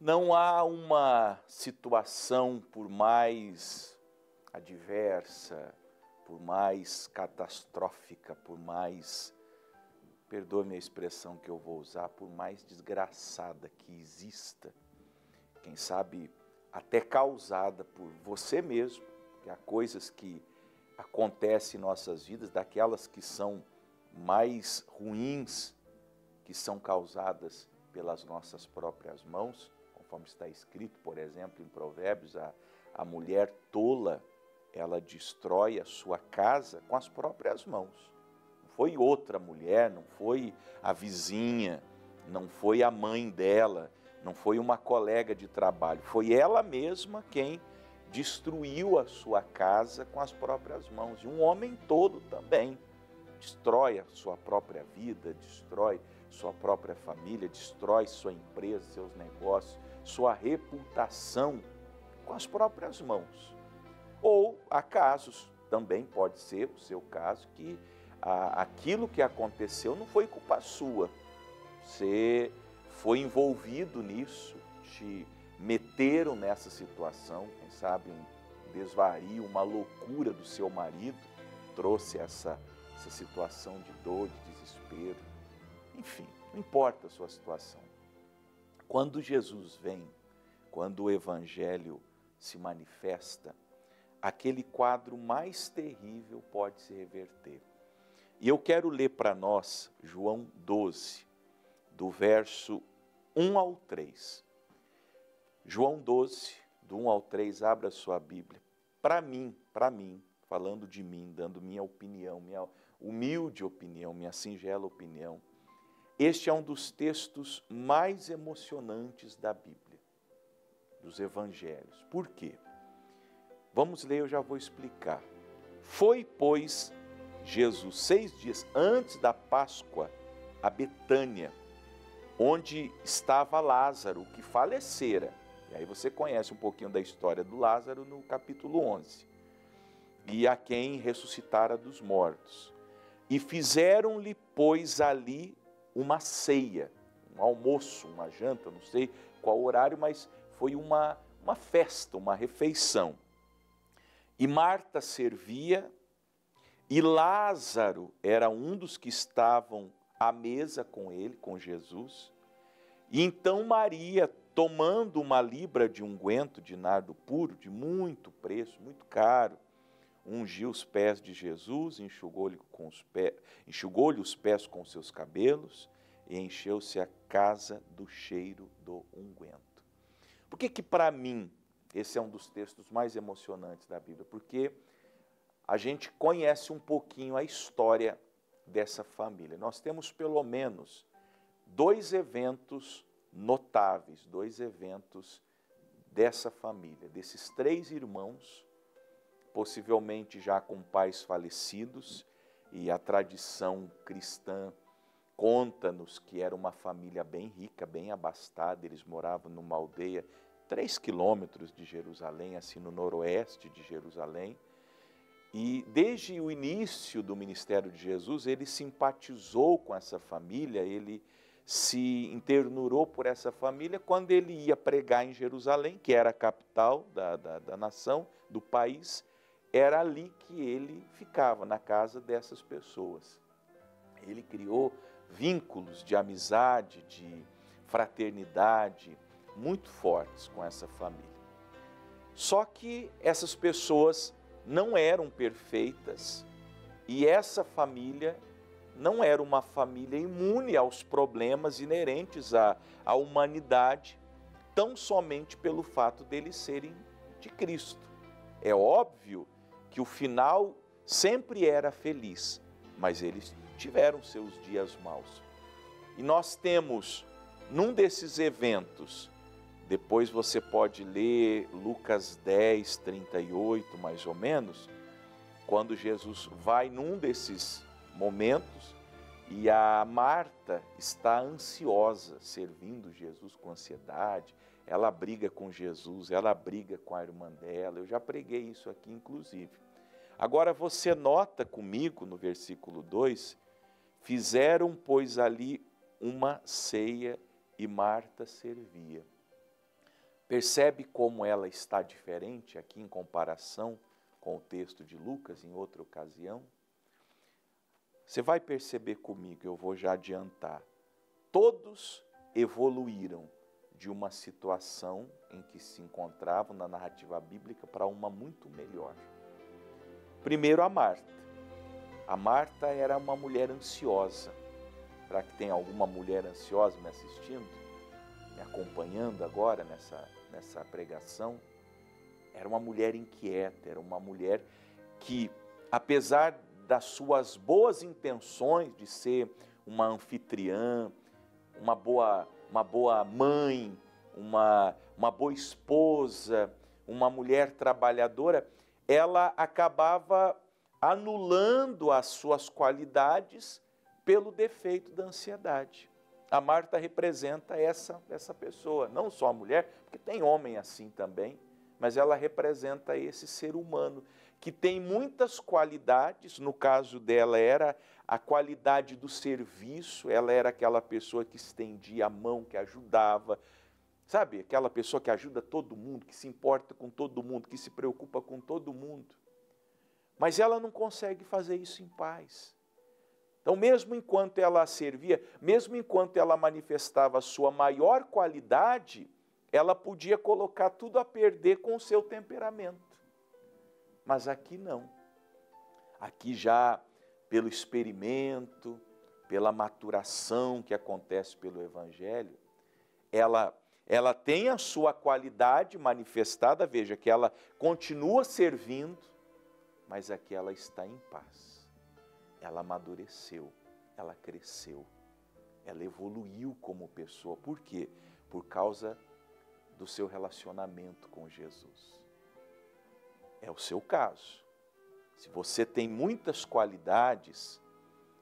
Não há uma situação, por mais adversa, por mais catastrófica, por mais, perdoe-me a expressão que eu vou usar, por mais desgraçada que exista, quem sabe até causada por você mesmo, que há coisas que acontecem em nossas vidas, daquelas que são mais ruins, que são causadas pelas nossas próprias mãos, conforme está escrito, por exemplo, em Provérbios, a mulher tola, ela destrói a sua casa com as próprias mãos. Não foi outra mulher, não foi a vizinha, não foi a mãe dela, não foi uma colega de trabalho, foi ela mesma quem destruiu a sua casa com as próprias mãos. E um homem todo também destrói a sua própria vida, destrói sua própria família, destrói sua empresa, seus negócios, sua reputação com as próprias mãos. Ou há casos, também pode ser o seu caso, que aquilo que aconteceu não foi culpa sua. Você foi envolvido nisso, te meteram nessa situação, quem sabe um desvario, uma loucura do seu marido, trouxe essa situação de dor, de desespero. Enfim, não importa a sua situação. Quando Jesus vem, quando o Evangelho se manifesta, aquele quadro mais terrível pode se reverter. E eu quero ler para nós João 12, do verso 1 ao 3. João 12, do 1 ao 3, abra sua Bíblia. Para mim, falando de mim, dando minha opinião, minha humilde opinião, minha singela opinião, este é um dos textos mais emocionantes da Bíblia, dos Evangelhos. Por quê? Vamos ler, eu já vou explicar. Foi, pois, Jesus 6 dias antes da Páscoa a Betânia, onde estava Lázaro, que falecera. E aí você conhece um pouquinho da história do Lázaro no capítulo 11. E a quem ressuscitara dos mortos. E fizeram-lhe, pois, ali uma ceia, um almoço, uma janta, não sei qual horário, mas foi uma festa, uma refeição. E Marta servia, e Lázaro era um dos que estavam à mesa com ele, com Jesus. E então Maria, tomando uma libra de unguento de nardo puro, de muito preço, muito caro, ungiu os pés de Jesus, enxugou-lhe os pés com seus cabelos e encheu-se a casa do cheiro do unguento. Por que para mim esse é um dos textos mais emocionantes da Bíblia? Porque a gente conhece um pouquinho a história dessa família. Nós temos pelo menos 2 eventos notáveis, 2 eventos dessa família, desses 3 irmãos, possivelmente já com pais falecidos, e a tradição cristã conta-nos que era uma família bem rica, bem abastada. Eles moravam numa aldeia 3 quilômetros de Jerusalém, assim no noroeste de Jerusalém. E desde o início do ministério de Jesus, ele simpatizou com essa família, ele se internurou por essa família quando ele ia pregar em Jerusalém, que era a capital da nação, do país. Era ali que ele ficava, na casa dessas pessoas. Ele criou vínculos de amizade, de fraternidade, muito fortes com essa família. Só que essas pessoas não eram perfeitas e essa família não era uma família imune aos problemas inerentes à humanidade, tão somente pelo fato deles serem de Cristo. É óbvio que o final sempre era feliz, mas eles tiveram seus dias maus. E nós temos, num desses eventos, depois você pode ler Lucas 10, 38, mais ou menos, quando Jesus vai num desses momentos e a Marta está ansiosa, servindo Jesus com ansiedade, ela briga com Jesus, ela briga com a irmã dela, eu já preguei isso aqui inclusive. Agora você nota comigo no versículo 2, fizeram, pois, ali uma ceia e Marta servia. Percebe como ela está diferente aqui em comparação com o texto de Lucas em outra ocasião? Você vai perceber comigo, eu vou já adiantar. Todos evoluíram de uma situação em que se encontravam na narrativa bíblica para uma muito melhor. Primeiro, a Marta. A Marta era uma mulher ansiosa. Será que tem alguma mulher ansiosa me assistindo, me acompanhando agora nessa pregação? Era uma mulher inquieta, era uma mulher que, apesar das suas boas intenções de ser uma anfitriã, uma boa mãe, uma boa esposa, uma mulher trabalhadora, ela acabava anulando as suas qualidades pelo defeito da ansiedade. A Marta representa essa pessoa, não só a mulher, porque tem homem assim também, mas ela representa esse ser humano que tem muitas qualidades. No caso dela era a qualidade do serviço, ela era aquela pessoa que estendia a mão, que ajudava, sabe? Aquela pessoa que ajuda todo mundo, que se importa com todo mundo, que se preocupa com todo mundo. Mas ela não consegue fazer isso em paz. Então, mesmo enquanto ela servia, mesmo enquanto ela manifestava a sua maior qualidade, ela podia colocar tudo a perder com o seu temperamento. Mas aqui não. Aqui já, pelo experimento, pela maturação que acontece pelo Evangelho, ela tem a sua qualidade manifestada, veja que ela continua servindo, mas aqui ela está em paz. Ela amadureceu, ela cresceu, ela evoluiu como pessoa. Por quê? Por causa do seu relacionamento com Jesus. É o seu caso. Se você tem muitas qualidades,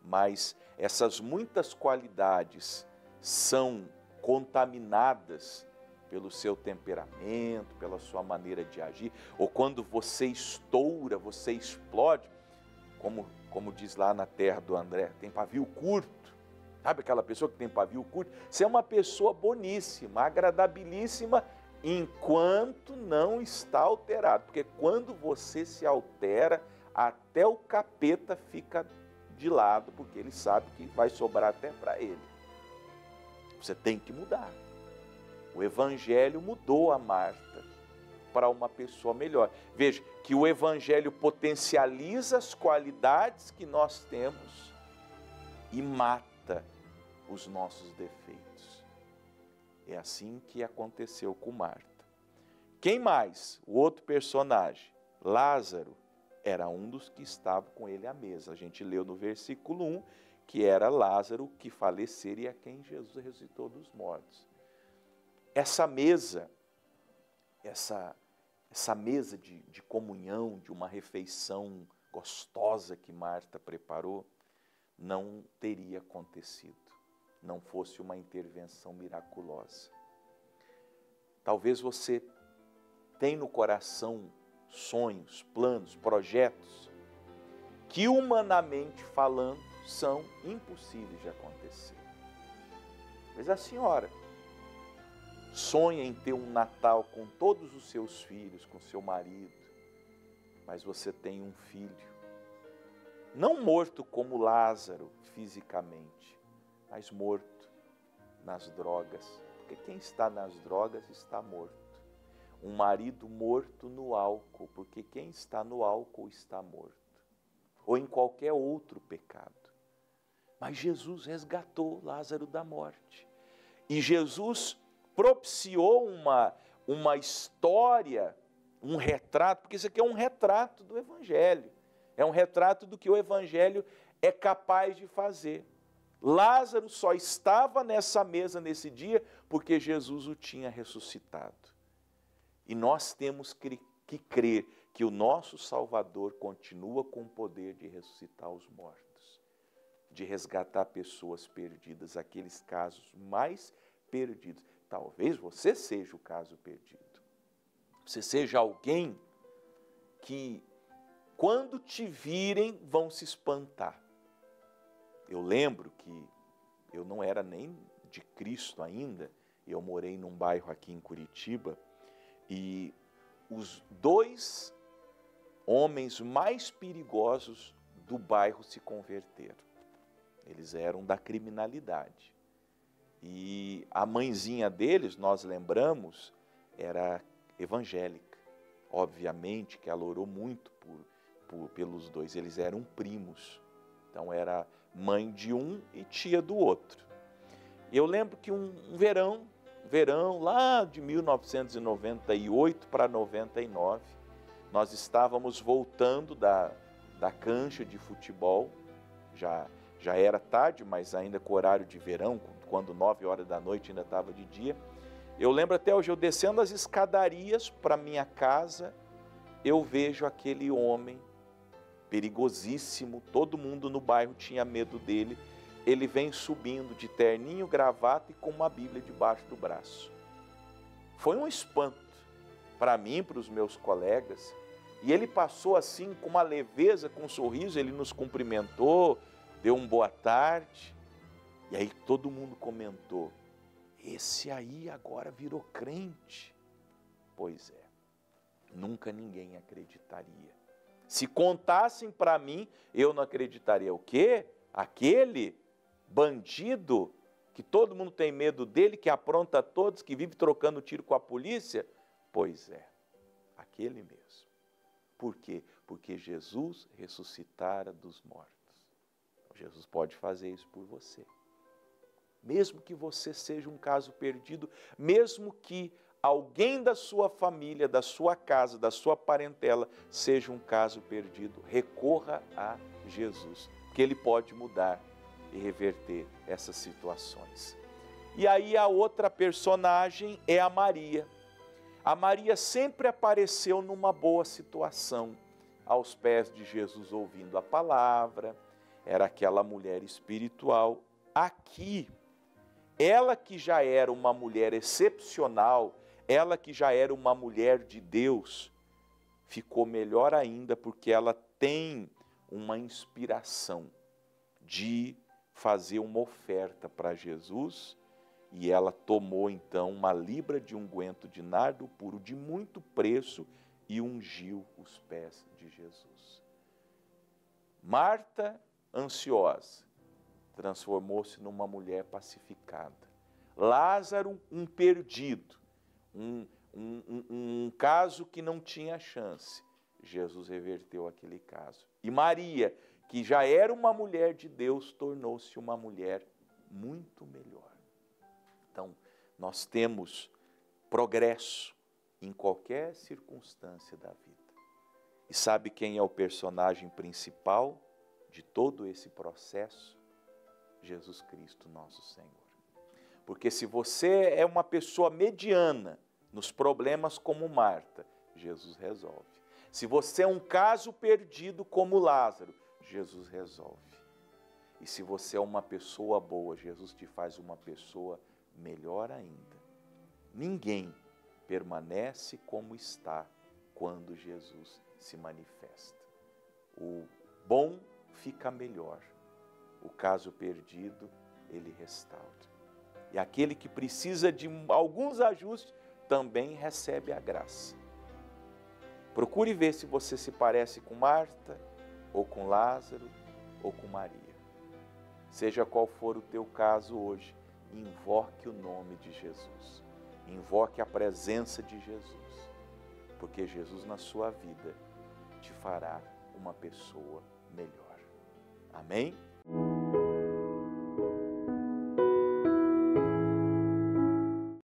mas essas muitas qualidades são contaminadas pelo seu temperamento, pela sua maneira de agir, ou quando você estoura, você explode, como diz lá na terra do André, tem pavio curto. Sabe aquela pessoa que tem pavio curto? Você é uma pessoa boníssima, agradabilíssima, enquanto não está alterado. Porque quando você se altera, até o capeta fica de lado, porque ele sabe que vai sobrar até para ele. Você tem que mudar. O Evangelho mudou a Marta para uma pessoa melhor. Veja que o Evangelho potencializa as qualidades que nós temos e mata os nossos defeitos. É assim que aconteceu com Marta. Quem mais? O outro personagem, Lázaro, era um dos que estava com ele à mesa. A gente leu no versículo 1 que era Lázaro que falecera e a quem Jesus ressuscitou dos mortos. Essa mesa, essa mesa de comunhão, de uma refeição gostosa que Marta preparou, não teria acontecido, não fosse uma intervenção miraculosa. Talvez você tenha no coração sonhos, planos, projetos, que humanamente falando são impossíveis de acontecer. Mas a senhora sonha em ter um Natal com todos os seus filhos, com seu marido, mas você tem um filho, não morto como Lázaro fisicamente, mas morto nas drogas, porque quem está nas drogas está morto. Um marido morto no álcool, porque quem está no álcool está morto, ou em qualquer outro pecado. Mas Jesus resgatou Lázaro da morte, e Jesus propiciou uma história, um retrato, porque isso aqui é um retrato do Evangelho, é um retrato do que o Evangelho é capaz de fazer. Lázaro só estava nessa mesa nesse dia porque Jesus o tinha ressuscitado. E nós temos que crer que o nosso Salvador continua com o poder de ressuscitar os mortos, de resgatar pessoas perdidas, aqueles casos mais perdidos. Talvez você seja o caso perdido. Você seja alguém que, quando te virem, vão se espantar. Eu lembro que eu não era nem de Cristo ainda, eu morei num bairro aqui em Curitiba, E os dois homens mais perigosos do bairro se converteram. Eles eram da criminalidade. E a mãezinha deles, nós lembramos, era evangélica. Obviamente que ela orou muito pelos dois. Eles eram primos. Então era mãe de um e tia do outro. Eu lembro que um verão lá de 1998 para 99, nós estávamos voltando da cancha de futebol, já era tarde, mas ainda com horário de verão, quando 9 horas da noite ainda estava de dia. Eu lembro até hoje, eu descendo as escadarias para minha casa, eu vejo aquele homem perigosíssimo, todo mundo no bairro tinha medo dele. Ele vem subindo de terninho, gravata e com uma Bíblia debaixo do braço. Foi um espanto para mim, para os meus colegas. E ele passou assim, com uma leveza, com um sorriso, ele nos cumprimentou, deu um boa tarde. E aí todo mundo comentou, esse aí agora virou crente. Pois é, nunca ninguém acreditaria. Se contassem para mim, eu não acreditaria. O quê? Aquele bandido que todo mundo tem medo dele, que apronta a todos, que vive trocando tiro com a polícia? Pois é, aquele mesmo. Por quê? Porque Jesus ressuscitara dos mortos. Jesus pode fazer isso por você. Mesmo que você seja um caso perdido, mesmo que alguém da sua família, da sua casa, da sua parentela, seja um caso perdido, recorra a Jesus, porque Ele pode mudar e reverter essas situações. E aí a outra personagem é a Maria. A Maria sempre apareceu numa boa situação, aos pés de Jesus ouvindo a palavra, era aquela mulher espiritual. Aqui, ela que já era uma mulher excepcional, ela que já era uma mulher de Deus, ficou melhor ainda porque ela tem uma inspiração de fazer uma oferta para Jesus, e ela tomou então uma libra de unguento de nardo puro de muito preço e ungiu os pés de Jesus. Marta, ansiosa, transformou-se numa mulher pacificada. Lázaro, um perdido, um caso que não tinha chance. Jesus reverteu aquele caso. E Maria, que já era uma mulher de Deus, tornou-se uma mulher muito melhor. Então, nós temos progresso em qualquer circunstância da vida. E sabe quem é o personagem principal de todo esse processo? Jesus Cristo, nosso Senhor. Porque se você é uma pessoa mediana nos problemas como Marta, Jesus resolve. Se você é um caso perdido como Lázaro, Jesus resolve. E se você é uma pessoa boa, Jesus te faz uma pessoa melhor ainda. Ninguém permanece como está quando Jesus se manifesta. O bom fica melhor. O caso perdido, ele restaura. E aquele que precisa de alguns ajustes, também recebe a graça. Procure ver se você se parece com Marta, ou com Lázaro, ou com Maria. Seja qual for o teu caso hoje, invoque o nome de Jesus. Invoque a presença de Jesus. Porque Jesus na sua vida te fará uma pessoa melhor. Amém?